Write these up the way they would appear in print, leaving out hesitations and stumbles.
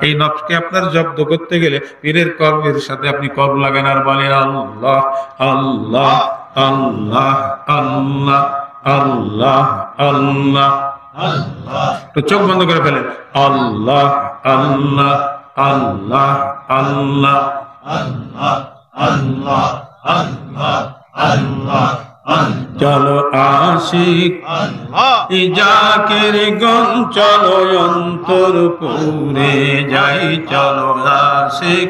এই নফসকে আপনার জব্দ করতে গেলে পীরের কলবের সাথে আপনি কলব লাগান আর বলেন আল্লাহ আল্লাহ আল্লাহ আল্লাহ আল্লাহ আল্লাহ আল্লাহ। তো চোখ বন্ধ করে ফেলেন। আল্লাহ আল্লাহ আল্লাহ আল্লাহ আল্লাহ আল্লাহ আল্লাহ আল্লাহ। চলো আশিক এই জাকের গন চলো অন্তর পুরে যাই, চলো আশিক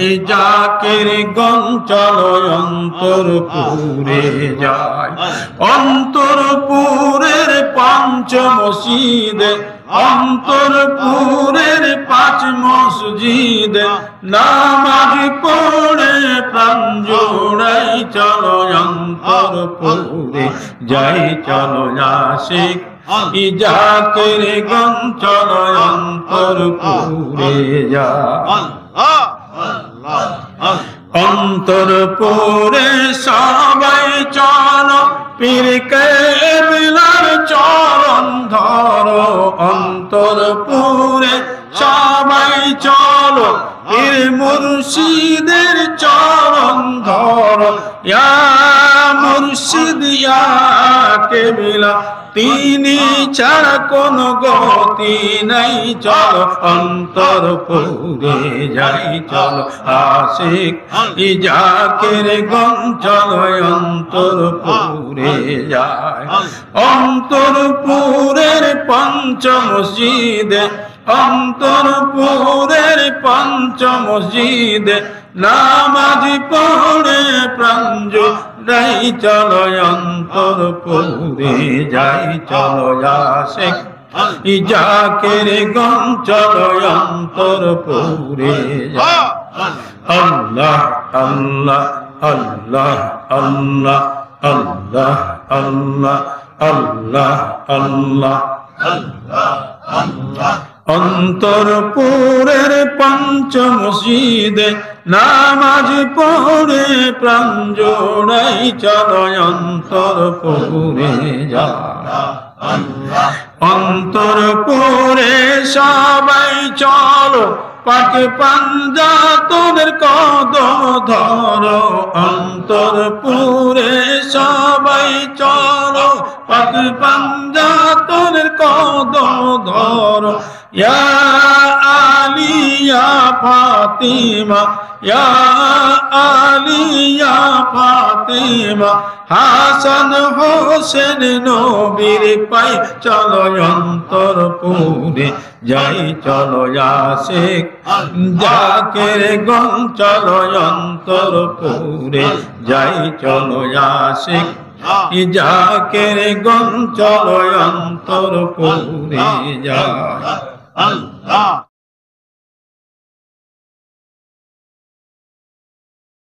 এই জাকের গন চলো অন্তর পুরে যাই। অন্তর পুরের পঞ্চ মসজিদে, অন্তর পুরের পাঁচ মসজিদে নামাজ পড়ে প্রাণ জোড়াই, চলো অন্তর পুরে যাই, চলো আশিক এই জাকের গন চলো অন্তর পুরে যাই। অন্তর পুরে সবাই চলো পীর কেবলার চরণ ধরো, অন্তর পুরে সবাই চলো পীর মুর্শিদের চরণ ধরো। ইয়া মুর্শিদ ইয়া কেবলা তিনি ছাড়া কোন গতি নাই, চলো অন্তর পুরে যাই, চলো আশিক এই জাকের গন চলো অন্তর পুরে যাই। অন্তর পুরের পঞ্চ মসজিদে, অন্তর পুরের পঞ্চ মসজিদে নামাজ পড়ে প্রাণ জোড়াই, চলো অন্তর পুরে যাই, চলো আশিক এই জাকের গন চলো অন্তর পুরে যাই। আল্লাহ আল্লাহ আল্লাহ আল্লাহ আল্লাহ আল্লাহ আল্লাহ আল্লাহ আল্লাহ আল্লাহ। অন্তর পুরের পঞ্চ মসজিদে নামাজ পড়ে প্রাণ জোড়াই, চলো অন্তর পুরে যাই। অন্তর পুরে সবাই চলো পাক পাঞ্জাতনের কদম ধরো, অন্তর পুরে সবাই চলো পাক পাঞ্জাতনের কদম ধরো। ইয়া আলী ইয়া ফাতিমা, ইয়া আলী ইয়া ফাতিমা, হাসান হোসেন নবীর পাই, চলো অন্তর পুরে যাই, চলো আশিক জাকের গন চলো অন্তর পুরে যাই, চলো আশিক জাকের গন চলো অন্তর পুরে যাই।